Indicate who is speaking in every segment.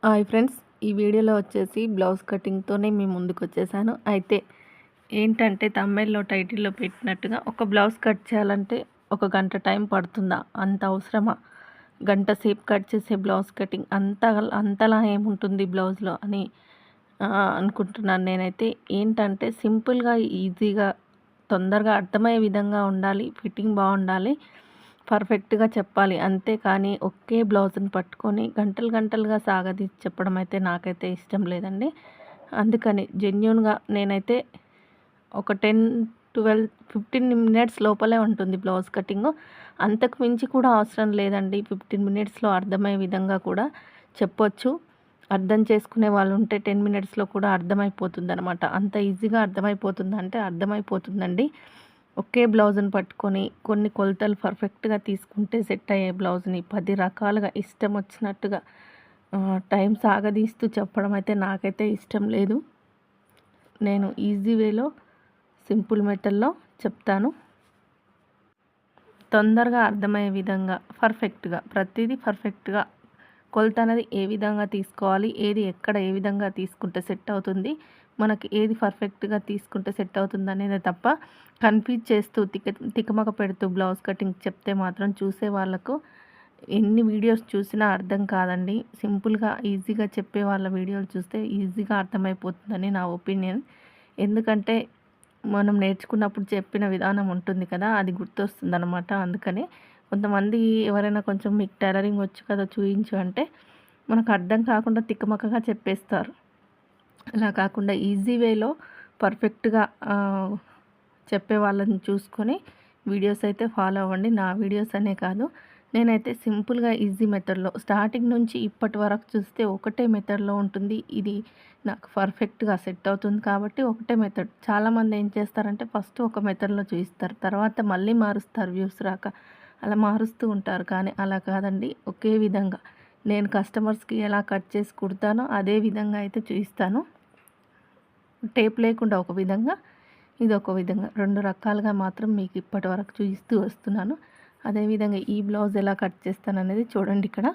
Speaker 1: Hi friends, ఈ వీడియోలో వచ్చేసి బ్లౌజ్ కటింగ్తోనే మీ ముందుకు వచ్చేసాను. అయితే ఏంటంటే తమిళ్లో టైటిల్లో పెట్టినట్టుగా ఒక బ్లౌజ్ కట్ చేయాలంటే ఒక గంట టైం పడుతుందా? అంత అవసరమా? గంట సేపు కట్ చేసే బ్లౌజ్ కటింగ్ అంతలా ఏముంటుంది బ్లౌజ్లో అని అనుకుంటున్నాను నేనైతే. ఏంటంటే సింపుల్గా, ఈజీగా, తొందరగా అర్థమయ్యే విధంగా ఉండాలి, ఫిట్టింగ్ బాగుండాలి, పర్ఫెక్ట్‌గా చెప్పాలి. అంతేకానీ ఒకే బ్లౌజ్‌ని పట్టుకొని గంటలు గంటలుగా సాగదీసి చెప్పడం అయితే నాకైతే ఇష్టం లేదండి. అందుకని జెన్యూన్‌గా నేనైతే ఒక 12, 15 మినిట్స్ లోపలే ఉంటుంది బ్లౌజ్ కటింగు. అంతకు మించి కూడా అవసరం లేదండి. 15 మినిట్స్‌లో అర్థమయ్యే విధంగా కూడా చెప్పొచ్చు. అర్థం చేసుకునే వాళ్ళుంటే 10 మినిట్స్‌లో కూడా అర్థమైపోతుందనమాట. అంత ఈజీగా అర్థమైపోతుందంటే అర్థమైపోతుందండి. ఒకే బ్లౌజ్‌ని పట్టుకొని కొన్ని కొలతలు పర్ఫెక్ట్‌గా తీసుకుంటే సెట్ అయ్యే బ్లౌజ్‌ని 10 రకాలుగా ఇష్టం వచ్చినట్టుగా టైం సాగదీస్తూ చెప్పడం అయితే నాకైతే ఇష్టం లేదు. నేను ఈజీ వేలో, సింపుల్ మెథడ్‌లో చెప్తాను. తొందరగా అర్థమయ్యే విధంగా పర్ఫెక్ట్‌గా, ప్రతీదీ పర్ఫెక్ట్‌గా కొలత అనేది ఏ విధంగా తీసుకోవాలి, ఏది ఎక్కడ ఏ విధంగా తీసుకుంటే సెట్ అవుతుంది, మనకి ఏది పర్ఫెక్ట్‌గా తీసుకుంటే సెట్ అవుతుంది అనేది తప్ప కన్‌ఫ్యూజ్ చేస్తూ తికమక పెడుతూ బ్లౌజ్ కటింగ్ చెప్తే మాత్రం చూసే వాళ్ళకు ఎన్ని వీడియోస్ చూసినా అర్థం కాదండి. సింపుల్‌గా, ఈజీగా చెప్పే వాళ్ళ వీడియోలు చూస్తే ఈజీగా అర్థమైపోతుందని నా ఒపీనియన్. ఎందుకంటే మనం నేర్చుకున్నప్పుడు చెప్పిన విధానం ఉంటుంది కదా, అది గుర్తొస్తుందనమాట. అందుకని కొంతమంది ఎవరైనా కొంచెం మీకు టైలరింగ్ వచ్చు కదా చూయించు అంటే మనకు అర్థం కాకుండా తిక్కమక్కగా చెప్పేస్తారు. అలా కాకుండా ఈజీ వేలో పర్ఫెక్ట్‌గా చెప్పే వాళ్ళని చూసుకొని వీడియోస్ అయితే ఫాలో అవ్వండి. నా వీడియోస్ అనే కాదు, నేనైతే సింపుల్‌గా ఈజీ మెథడ్‌లో స్టార్టింగ్ నుంచి ఇప్పటి వరకు చూస్తే ఒకటే మెథడ్‌లో ఉంటుంది. ఇది నాకు పర్ఫెక్ట్‌గా సెట్ అవుతుంది కాబట్టి ఒకటే మెథడ్. చాలామంది ఏం చేస్తారంటే ఫస్ట్ ఒక మెథడ్‌లో చూయిస్తారు. తర్వాత మళ్ళీ మారుస్తారు వ్యూస్ రాక. అలా మారుస్తూ ఉంటారు. కానీ అలా కాదండి. ఒకే విధంగా నేను కస్టమర్స్‌కి ఎలా కట్ చేసి కుడతానో అదే విధంగా అయితే చూయిస్తాను. టేప్ లేకుండా ఒక విధంగా, ఇదొక విధంగా 2 రకాలుగా మాత్రం మీకు ఇప్పటివరకు చూపిస్తూ వస్తున్నాను. అదేవిధంగా ఈ బ్లౌజ్ ఎలా కట్ చేస్తాననేది చూడండి. ఇక్కడ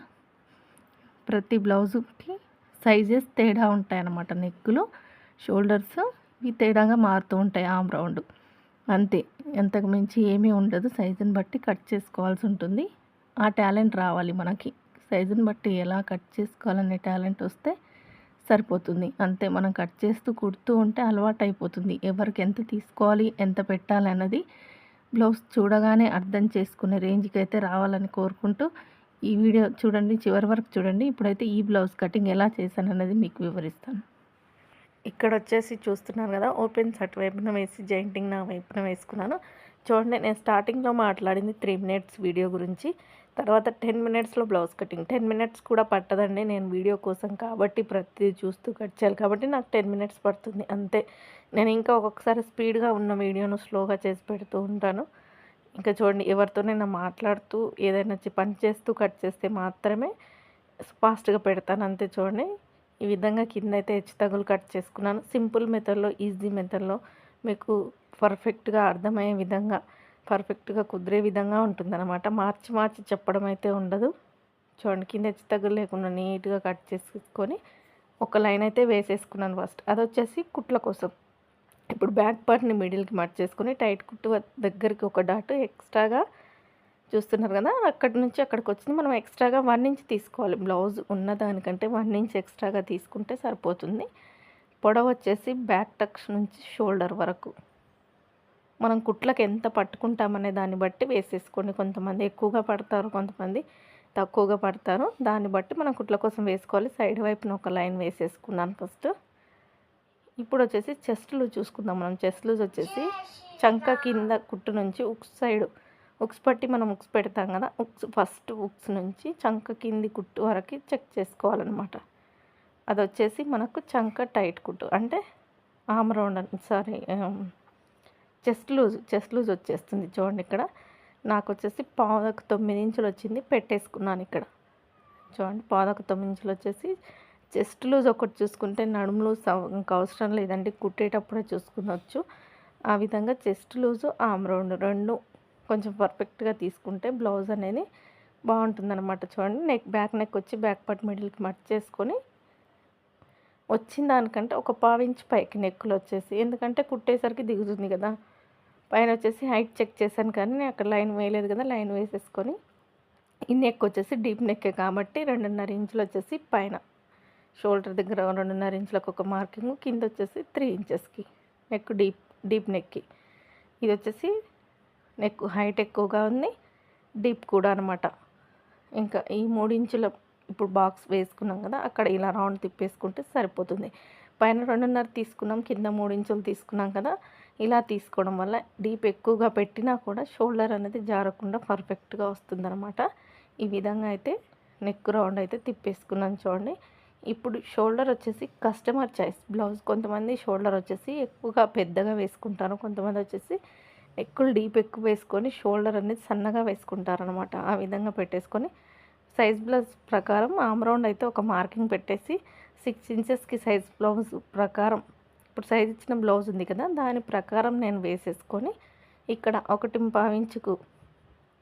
Speaker 1: ప్రతి బ్లౌజుకి సైజెస్ తేడా ఉంటాయన్నమాట. నెక్కులు, షోల్డర్స్ ఇవి తేడాగా మారుతూ ఉంటాయి. ఆర్మ్ రౌండ్ అంతే, అంతకు మించి ఏమీ ఉండదు. సైజుని బట్టి కట్ చేసుకోవాల్సి ఉంటుంది. ఆ టాలెంట్ రావాలి మనకి. సైజుని బట్టి ఎలా కట్ చేసుకోవాలనే టాలెంట్ వస్తే సరిపోతుంది. అంతే, మనం కట్ చేస్తూ కుడుతూ ఉంటే అలవాటైపోతుంది. ఎవరికి ఎంత తీసుకోవాలి, ఎంత పెట్టాలి అన్నది బ్లౌజ్ చూడగానే అర్థం చేసుకునే రేంజ్‌కి అయితే రావాలని కోరుకుంటూ ఈ వీడియో చూడండి, చివరి వరకు చూడండి. ఇప్పుడైతే ఈ బ్లౌజ్ కటింగ్ ఎలా చేశానన్నది మీకు వివరిస్తాను. ఇక్కడ వచ్చేసి చూస్తున్నారు కదా, ఓపెన్స్ అటువైపున వేసి జాయింటింగ్ నా వైపున వేసుకున్నాను. చూడండి, నేను స్టార్టింగ్లో మాట్లాడింది 3 మినిట్స్ వీడియో గురించి. తర్వాత 10 మినిట్స్లో బ్లౌజ్ కటింగ్. 10 మినిట్స్ కూడా పట్టదండి. నేను వీడియో కోసం కాబట్టి ప్రతిదీ చూస్తూ కట్ చేయాలి కాబట్టి నాకు 10 మినిట్స్ పడుతుంది అంతే. నేను ఇంకా ఒక్కొక్కసారి స్పీడ్గా ఉన్న వీడియోను స్లోగా చేసి పెడుతూ ఉంటాను. ఇంకా చూడండి, ఎవరితోనైనా మాట్లాడుతూ ఏదైనా పని చేస్తూ కట్ చేస్తే మాత్రమే ఫాస్ట్గా పెడతాను అంతే. చూడండి, ఈ విధంగా కిందైతే హెచ్చుతగ్గులు కట్ చేసుకున్నాను. సింపుల్ మెథడ్‌లో, ఈజీ మెథడ్‌లో మీకు పర్ఫెక్ట్‌గా అర్థమయ్యే విధంగా, పర్ఫెక్ట్‌గా కుదిరే విధంగా ఉంటుందన్నమాట. మార్చి మార్చి చెప్పడం అయితే ఉండదు. చూడండి, కింద హెచ్చుతగ్గులు లేకుండా నీట్‌గా కట్ చేసుకొని ఒక లైన్ అయితే వేసేసుకున్నాను ఫస్ట్. అదొచ్చేసి కుట్ల కోసం. ఇప్పుడు బ్యాక్ పార్ట్‌ని మిడిల్‌కి మడిచేసుకొని టైట్ కుట్టు దగ్గరికి ఒక డాట్ ఎక్స్ట్రాగా చూస్తున్నారు కదా, అక్కడి నుంచి అక్కడికి వచ్చింది. మనం ఎక్స్ట్రాగా 1 ఇంచ్ తీసుకోవాలి. బ్లౌజ్ ఉన్నదానికంటే 1 ఇంచ్ ఎక్స్ట్రాగా తీసుకుంటే సరిపోతుంది. పొడవు వచ్చేసి బ్యాక్ టక్స్ నుంచి షోల్డర్ వరకు మనం కుట్లకు ఎంత పట్టుకుంటామనే దాన్ని బట్టి వేసేసుకోండి. కొంతమంది ఎక్కువగా పడతారు, కొంతమంది తక్కువగా పడతారు. దాన్ని బట్టి మనం కుట్ల కోసం వేసుకోవాలి. సైడ్ వైపున ఒక లైన్ వేసేసుకున్నాను ఫస్ట్. ఇప్పుడు వచ్చేసి చెస్ట్ లూజ్ చూసుకుందాం. మనం చెస్ట్ లూజ్ వచ్చేసి చంక కింద కుట్టు నుంచి ఉక్స్ సైడ్, ఉక్స్ పట్టి మనం ఉక్స్ పెడతాం కదా, ఫస్ట్ ఉక్స్ నుంచి చంక కింది కుట్టు వరకు చెక్ చేసుకోవాలన్నమాట. అది వచ్చేసి మనకు చంక టైట్ కుట్టు అంటే ఆర్మ్ రౌండ్ చెస్ట్ లూజ్ వచ్చేస్తుంది. చూడండి, ఇక్కడ నాకు వచ్చేసి 9 ఇంచులు వచ్చింది, పెట్టేసుకున్నాను ఇక్కడ. చూడండి, 9 ఇంచులు వచ్చేసి చెస్ట్ లూజ్ ఒకటి చూసుకుంటే నడుము లూజ్ ఇంకా అవసరం లేదండి, కుట్టేటప్పుడే చూసుకునొచ్చు. ఆ విధంగా చెస్ట్ లూజు, ఆర్మ్ రౌండ్ 2 కొంచెం పర్ఫెక్ట్గా తీసుకుంటే బ్లౌజ్ అనేది బాగుంటుందన్నమాట. చూడండి, బ్యాక్ నెక్ వచ్చి బ్యాక్ పార్ట్ మిడిల్కి మర్చేసుకొని వచ్చిన దానికంటే ఒక పావించి పైకి నెక్కులు వచ్చేసి, ఎందుకంటే కుట్టేసరికి దిగుతుంది కదా. పైన వచ్చేసి హైట్ చెక్ చేశాను కానీ నేను అక్కడ లైన్ వేయలేదు కదా, లైన్ వేసేసుకొని ఈ నెక్ వచ్చేసి డీప్ నెక్కే కాబట్టి 2.5 ఇంచులు వచ్చేసి పైన షోల్డర్ దగ్గర 2.5 ఇంచులకు ఒక మార్కింగ్, కింద వచ్చేసి 3 ఇంచెస్కి నెక్ డీప్ నెక్కి. ఇది వచ్చేసి నెక్ హైట్ ఎక్కువగా ఉంది, డీప్ కూడా అనమాట. ఇంకా ఈ 3 ఇంచుల ఇప్పుడు బాక్స్ వేసుకున్నాం కదా, అక్కడ ఇలా రౌండ్ తిప్పేసుకుంటే సరిపోతుంది. పైన 2.5 తీసుకున్నాం, కింద 3 ఇంచులు తీసుకున్నాం కదా. ఇలా తీసుకోవడం వల్ల డీప్ ఎక్కువగా పెట్టినా కూడా షోల్డర్ అనేది జారకుండా పర్ఫెక్ట్గా వస్తుందన్నమాట. ఈ విధంగా అయితే నెక్ రౌండ్ అయితే తిప్పేసుకున్నాను చూడండి. ఇప్పుడు షోల్డర్ వచ్చేసి కస్టమర్ చాయిస్ బ్లౌజ్. కొంతమంది షోల్డర్ వచ్చేసి ఎక్కువగా పెద్దగా వేసుకుంటారు, కొంతమంది వచ్చేసి నెక్కులు డీప్ ఎక్కువ వేసుకొని షోల్డర్ అనేది సన్నగా వేసుకుంటారనమాట. ఆ విధంగా పెట్టేసుకొని సైజ్ బ్లౌజ్ ప్రకారం ఆమ్ రౌండ్ అయితే ఒక మార్కింగ్ పెట్టేసి 6 ఇంచెస్కి సైజ్ బ్లౌజ్ ప్రకారం ఇప్పుడు సైజ్ ఇచ్చిన బ్లౌజ్ ఉంది కదా, దాని ప్రకారం నేను వేసేసుకొని ఇక్కడ 1.5 ఇంచుకు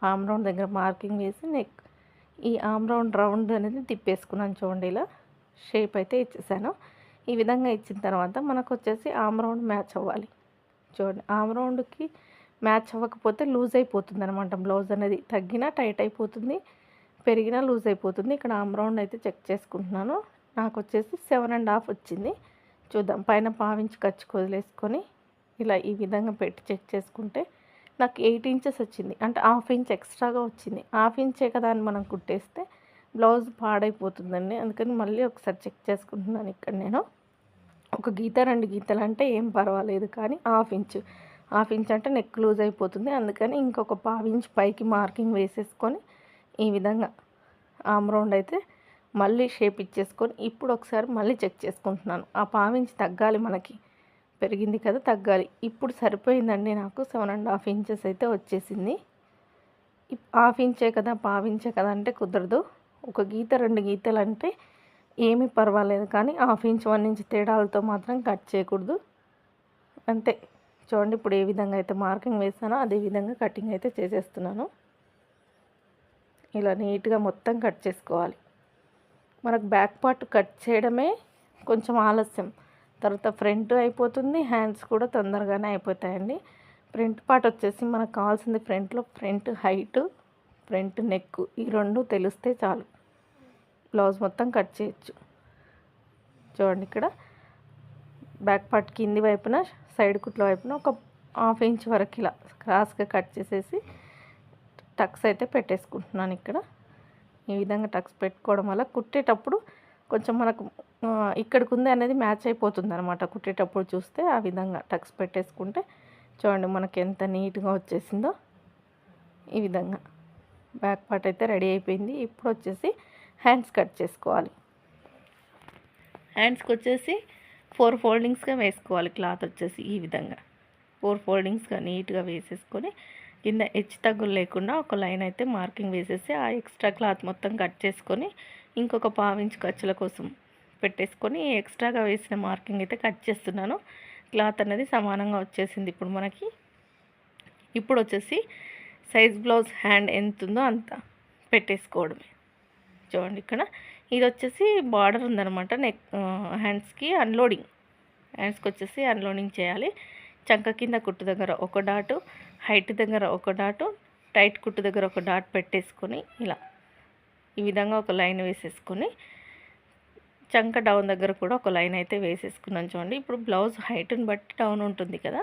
Speaker 1: ఆమ్ రౌండ్ దగ్గర మార్కింగ్ వేసి నెక్ ఈ ఆమ్ రౌండ్ అనేది తిప్పేసుకున్నాను చూడండి. ఇలా షేప్ అయితే ఇచ్చేసాను. ఈ విధంగా ఇచ్చిన తర్వాత మనకు వచ్చేసి ఆమ్ రౌండ్ మ్యాచ్ అవ్వాలి చూడండి. ఆమ్ రౌండ్కి మ్యాచ్ అవ్వకపోతే లూజ్ అయిపోతుంది అనమాట. బ్లౌజ్ అనేది తగ్గినా టైట్ అయిపోతుంది, పెరిగినా లూజ్ అయిపోతుంది. ఇక్కడ ఆమ్ రౌండ్ అయితే చెక్ చేసుకుంటున్నాను. నాకు వచ్చేసి 7.5 వచ్చింది. చూద్దాం, పైన 1/2 ఇంచ్ ఖర్చుకు వదిలేసుకొని ఇలా ఈ విధంగా పెట్టి చెక్ చేసుకుంటే నాకు 8 ఇంచెస్ వచ్చింది. అంటే 1/2 ఇంచ్ ఎక్స్ట్రాగా వచ్చింది. 1/2 ఇంచే కదా అని మనం కుట్టేస్తే బ్లౌజ్ పాడైపోతుందండి. అందుకని మళ్ళీ ఒకసారి చెక్ చేసుకుంటున్నాను. ఇక్కడ నేను ఒక గీత 2 గీతలు అంటే ఏం పర్వాలేదు, కానీ 1/2 ఇంచ్ అంటే నెక్ లూజ్ అయిపోతుంది. అందుకని ఇంకొక 1/2 ఇంచ్ పైకి మార్కింగ్ వేసేసుకొని ఈ విధంగా ఆమ్ రౌండ్ అయితే మళ్ళీ షేప్ ఇచ్చేసుకొని ఇప్పుడు ఒకసారి మళ్ళీ చెక్ చేసుకుంటున్నాను. ఆ 1/2 ఇంచ్ తగ్గాలి, మనకి పెరిగింది కదా తగ్గాలి. ఇప్పుడు సరిపోయిందండి, నాకు 7.5 ఇంచెస్ అయితే వచ్చేసింది. 1/2 ఇంచే కదా 1/2 ఇంచే కదా అంటే కుదరదు. ఒక గీత 2 గీతలు అంటే ఏమీ పర్వాలేదు, కానీ 1/2 ఇంచ్ 1 ఇంచ్ తేడాలతో మాత్రం కట్ చేయకూడదు అంతే. చూడండి ఇప్పుడు ఏ విధంగా అయితే మార్కింగ్ వేసానో అదే విధంగా కటింగ్ అయితే చేసేస్తున్నాను. ఇలా నీట్గా మొత్తం కట్ చేసుకోవాలి. మనకు బ్యాక్ పార్ట్ కట్ చేయడమే కొంచెం ఆలస్యం, తర్వాత ఫ్రంట్ అయిపోతుంది, హ్యాండ్స్ కూడా తొందరగానే అయిపోతాయండి. ఫ్రంట్ పార్ట్ వచ్చేసి మనకు కావాల్సింది ఫ్రంట్ హైట్, ఫ్రంట్ నెక్, ఈ 2 తెలిస్తే చాలు బ్లౌజ్ మొత్తం కట్ చేయొచ్చు. చూడండి ఇక్కడ బ్యాక్ పార్ట్ కింది వైపున సైడ్ కుట్ల వైపున ఒక 1/2 ఇంచ్ వరకు ఇలా క్రాస్గా కట్ చేసేసి టక్స్ అయితే పెట్టేసుకుంటున్నాను. ఇక్కడ ఈ విధంగా టక్స్ పెట్టుకోవడం వల్ల కుట్టేటప్పుడు కొంచెం మనకు ఇక్కడికి ఉంది అనేది మ్యాచ్ అయిపోతుంది అనమాట. కుట్టేటప్పుడు చూస్తే ఆ విధంగా టక్స్ పెట్టేసుకుంటే చూడండి మనకి ఎంత నీట్గా వచ్చేసిందో. ఈ విధంగా బ్యాక్ పార్ట్ అయితే రెడీ అయిపోయింది. ఇప్పుడు వచ్చేసి హ్యాండ్స్ కట్ చేసుకోవాలి. హ్యాండ్స్కి వచ్చేసి 4 ఫోల్డింగ్స్గా వేసుకోవాలి. క్లాత్ వచ్చేసి ఈ విధంగా 4 ఫోల్డింగ్స్గా నీట్గా వేసేసుకొని కింద హెచ్చు తగ్గులు లేకుండా ఒక లైన్ అయితే మార్కింగ్ వేసేసి ఆ ఎక్స్ట్రా క్లాత్ మొత్తం కట్ చేసుకొని ఇంకొక 1/2 ఇంచ్ ఖర్చుల కోసం పెట్టేసుకొని ఎక్స్ట్రాగా వేసిన మార్కింగ్ అయితే కట్ చేస్తున్నాను. క్లాత్ అనేది సమానంగా వచ్చేసింది ఇప్పుడు మనకి. ఇప్పుడు వచ్చేసి సైజ్ బ్లౌజ్ హ్యాండ్ ఎంత ఉందో అంత పెట్టేసుకోవడమే. చూడండి ఇక్కడ ఇది వచ్చేసి బార్డర్ ఉందన్నమాట. నెక్ హ్యాండ్స్కి హ్యాండ్స్కి వచ్చేసి అన్లోడింగ్ చేయాలి. చంక కింద కుట్టు దగ్గర ఒక డాటు, హైట్ దగ్గర ఒక డాటు, టైట్ కుట్టు దగ్గర ఒక డాట్ పెట్టేసుకొని ఇలా ఈ విధంగా ఒక లైన్ వేసేసుకొని చంక డౌన్ దగ్గర కూడా ఒక లైన్ అయితే వేసేసుకున్నాను. చూడండి ఇప్పుడు బ్లౌజ్ హైట్ని బట్టి డౌన్ ఉంటుంది కదా,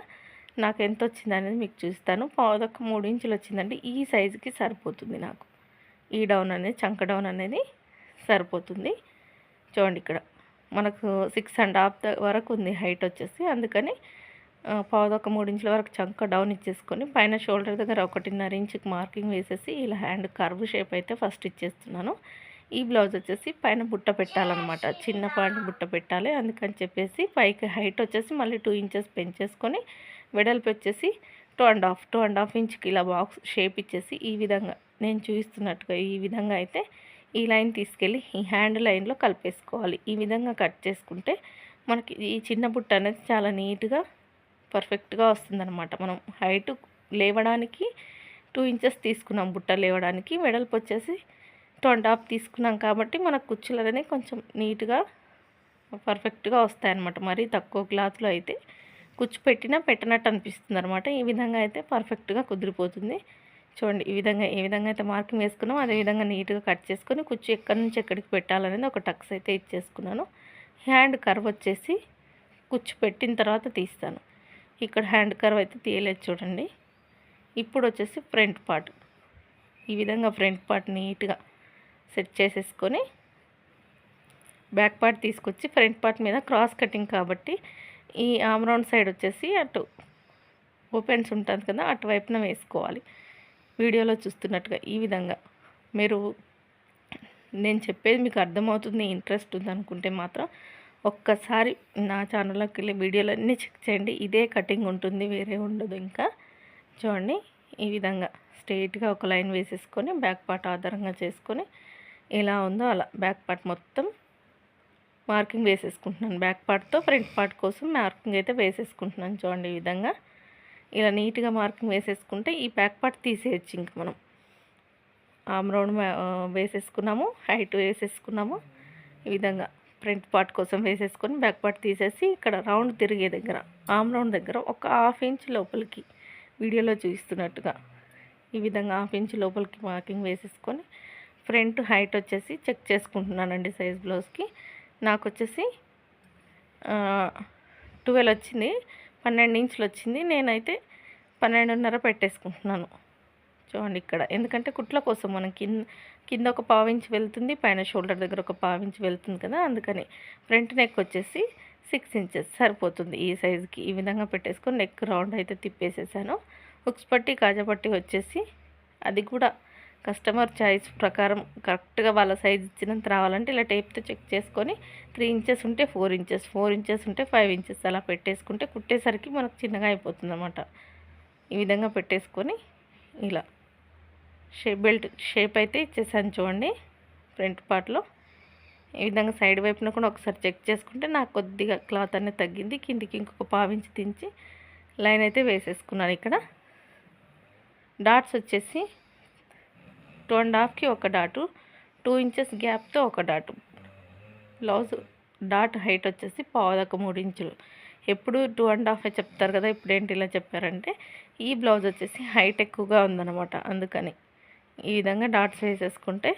Speaker 1: నాకు ఎంత వచ్చింది అనేది మీకు చూస్తాను. 3 ఇంచులు వచ్చిందండి. ఈ సైజుకి సరిపోతుంది నాకు. ఈ డౌన్ అనేది చంక డౌన్ అనేది సరిపోతుంది. చూడండి ఇక్కడ మనకు 6.5 వరకు ఉంది హైట్ వచ్చేసి, అందుకని 3 ఇంచుల వరకు చంక డౌన్ ఇచ్చేసుకొని పైన షోల్డర్ దగ్గర 1.5 ఇంచుకి మార్కింగ్ వేసేసి ఇలా హ్యాండ్ కర్వ్ షేప్ అయితే ఫస్ట్ ఇచ్చేస్తున్నాను. ఈ బ్లౌజ్ వచ్చేసి పైన బుట్ట పెట్టాలన్నమాట, చిన్నపాటి బుట్ట పెట్టాలి. అందుకని చెప్పేసి పైకి హైట్ వచ్చేసి మళ్ళీ 2 ఇంచెస్ పెంచేసుకొని వెడల్పు వచ్చేసి 2.5 ఇంచుకి ఇలా బాక్స్ షేప్ ఇచ్చేసి ఈ విధంగా నేను చూపిస్తున్నట్టుగా ఈ విధంగా అయితే ఈ లైన్ తీసుకెళ్ళి ఈ హ్యాండ్ లైన్లో కలిపేసుకోవాలి. ఈ విధంగా కట్ చేసుకుంటే మనకి ఈ చిన్న బుట్ట అనేది చాలా నీట్గా పర్ఫెక్ట్గా వస్తుందన్నమాట. మనం హైట్ లేవడానికి 2 ఇంచెస్ తీసుకున్నాం, బుట్ట లేవడానికి వెడల్పు వచ్చేసి 2.5 తీసుకున్నాం కాబట్టి మన కుచ్చులు అనేది కొంచెం నీట్గా పర్ఫెక్ట్గా వస్తాయన్నమాట. మరీ తక్కువ క్లాత్లో అయితే కుచ్చు పెట్టినా పెట్టనట్టు అనిపిస్తుంది అనమాట. ఈ విధంగా అయితే పర్ఫెక్ట్గా కుదిరిపోతుంది. చూడండి ఈ విధంగా ఏ విధంగా అయితే మార్కింగ్ వేసుకున్నామో అదే విధంగా నీట్గా కట్ చేసుకొని కుచ్చు ఎక్కడి నుంచి ఎక్కడికి పెట్టాలనేది ఒక టక్స్ అయితే ఇచ్చేసుకున్నాను. హ్యాండ్ కర్వ్ వచ్చేసి కుచ్చు పెట్టిన తర్వాత తీస్తాను. ఇక్కడ హ్యాండ్ కర్వ్ అయితే తీయలేదు చూడండి. ఇప్పుడు వచ్చేసి ఫ్రంట్ పార్ట్ ఈ విధంగా ఫ్రంట్ పార్ట్ నీట్గా సెట్ చేసేసుకొని బ్యాక్ పార్ట్ తీసుకొచ్చి ఫ్రంట్ పార్ట్ మీద క్రాస్ కటింగ్ కాబట్టి ఈ ఆమ్ రౌండ్ సైడ్ వచ్చేసి అటు ఓపెన్స్ ఉంటుంది కదా అటువైపున వేసుకోవాలి. వీడియోలో చూస్తున్నట్టుగా ఈ విధంగా మీరు నేను చెప్పేది మీకు అర్థమవుతుంది, ఇంట్రెస్ట్ ఉందనుకుంటే మాత్రం ఒక్కసారి నా ఛానల్లోకి వెళ్ళి వీడియోలన్నీ చెక్ చేయండి. ఇదే కటింగ్ ఉంటుంది, వేరే ఉండదు. ఇంకా చూడండి ఈ విధంగా స్ట్రెయిట్గా ఒక లైన్ వేసేసుకొని బ్యాక్ పార్ట్ ఆధారంగా చేసుకొని ఎలా ఉందో అలా బ్యాక్ పార్ట్ మొత్తం మార్కింగ్ వేసేసుకుంటున్నాను. బ్యాక్ పార్ట్తో ఫ్రంట్ పార్ట్ కోసం మార్కింగ్ అయితే వేసేసుకుంటున్నాను. చూడండి ఈ విధంగా ఇలా నీట్గా మార్కింగ్ వేసేసుకుంటే ఈ బ్యాక్ పార్ట్ తీసేయచ్చు. ఇంకా మనం ఆమ్ రౌండ్ వేసేసుకున్నాము, హైట్ వేసేసుకున్నాము. ఈ విధంగా ఫ్రంట్ పార్ట్ కోసం వేసేసుకొని బ్యాక్ పార్ట్ తీసేసి ఇక్కడ రౌండ్ తిరిగే దగ్గర ఆమ్ రౌండ్ దగ్గర ఒక 1/2 ఇంచ్ లోపలికి వీడియోలో చూపిస్తున్నట్టుగా ఈ విధంగా 1/2 ఇంచ్ లోపలికి మార్కింగ్ వేసేసుకొని ఫ్రంట్ హైట్ వచ్చేసి చెక్ చేసుకుంటున్నానండి. సైజ్ బ్లౌజ్కి నాకు వచ్చేసి 12 వచ్చింది, 12 ఇంచులు వచ్చింది. నేనైతే 12.5 పెట్టేసుకుంటున్నాను. చూడండి ఇక్కడ ఎందుకంటే కుట్ల కోసం మనం కింద ఒక 1/4 ఇంచ్ వెళ్తుంది, పైన షోల్డర్ దగ్గర ఒక 1/4 ఇంచ్ వెళ్తుంది కదా, అందుకని ఫ్రంట్ నెక్ వచ్చేసి 6 ఇంచెస్ సరిపోతుంది ఈ సైజుకి. ఈ విధంగా పెట్టేసుకొని నెక్ రౌండ్ అయితే తిప్పేసేసాను. హుక్స్ పట్టి కాజా పట్టి వచ్చేసి అది కూడా కస్టమర్ చాయిస్ ప్రకారం కరెక్ట్గా వాళ్ళ సైజ్ ఇచ్చినంత రావాలంటే ఇలా టేప్తో చెక్ చేసుకొని 3 ఇంచెస్ ఉంటే 4 ఇంచెస్, 4 ఇంచెస్ ఉంటే 5 ఇంచెస్ అలా పెట్టేసుకుంటే కుట్టేసరికి మనకు చిన్నగా అయిపోతుంది అన్నమాట. ఈ విధంగా పెట్టేసుకొని ఇలా బెల్ట్ షేప్ అయితే ఇచ్చేసాను చూడండి. ఫ్రంట్ పార్ట్లో ఈ విధంగా సైడ్ వైపున కూడా ఒకసారి చెక్ చేసుకుంటే నాకు కొద్దిగా క్లాత్ అనేది తగ్గింది. కిందికి ఇంకొక 1/2 ఇంచ్ దించి లైన్ అయితే వేసేసుకున్నాను. ఇక్కడ డాట్స్ వచ్చేసి 2.5కి ఒక డాటు, 2 ఇంచెస్ గ్యాప్తో ఒక డాటు. బ్లౌజ్ డాట్ హైట్ వచ్చేసి 3 ఇంచులు. ఎప్పుడు 2.5 చెప్తారు కదా, ఇప్పుడు ఏంటి ఇలా చెప్పారంటే ఈ బ్లౌజ్ వచ్చేసి హైట్ ఎక్కువగా ఉందన్నమాట. అందుకని ఈ విధంగా డాట్స్ వేసేసుకుంటే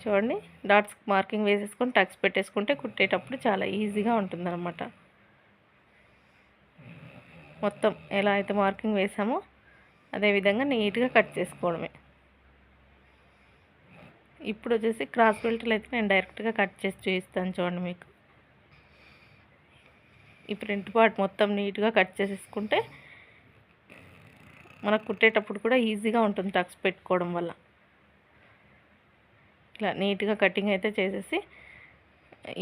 Speaker 1: చూడండి, డాట్స్ మార్కింగ్ వేసేసుకొని టక్స్ పెట్టేసుకుంటే కుట్టేటప్పుడు చాలా ఈజీగా ఉంటుందన్నమాట. మొత్తం ఎలా అయితే మార్కింగ్ వేసామో అదేవిధంగా నీట్గా కట్ చేసుకోవడమే. ఇప్పుడు వచ్చేసి క్రాస్ బెల్ట్లు అయితే నేను డైరెక్ట్గా కట్ చేసి చూపిస్తాను చూడండి మీకు. ఈ ఫ్రంట్ పార్ట్ మొత్తం నీట్గా కట్ చేసేసుకుంటే మనకు కుట్టేటప్పుడు కూడా ఈజీగా ఉంటుంది టక్స్ పెట్టుకోవడం వల్ల. ఇలా నీట్గా కటింగ్ అయితే చేసేసి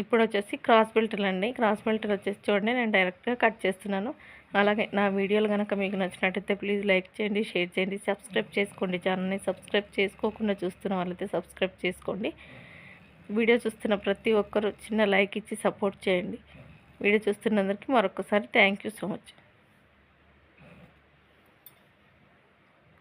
Speaker 1: ఇప్పుడు వచ్చేసి క్రాస్ బెల్ట్లు అండి. క్రాస్ బెల్ట్లు వచ్చేసి చూడండి నేను డైరెక్ట్గా కట్ చేస్తున్నాను. అలాగే నా వీడియోలు కనుక మీకు నచ్చినట్టయితే ప్లీజ్ లైక్ చేయండి, షేర్ చేయండి, సబ్స్క్రైబ్ చేసుకోండి. ఛానల్ని సబ్స్క్రైబ్ చేసుకోకుండా చూస్తున్న వాళ్ళైతే సబ్స్క్రైబ్ చేసుకోండి. వీడియో చూస్తున్న ప్రతి ఒక్కరు చిన్న లైక్ ఇచ్చి సపోర్ట్ చేయండి. వీడియో చూస్తున్నందరికీ మరొకసారి థ్యాంక్ యూ సో మచ్.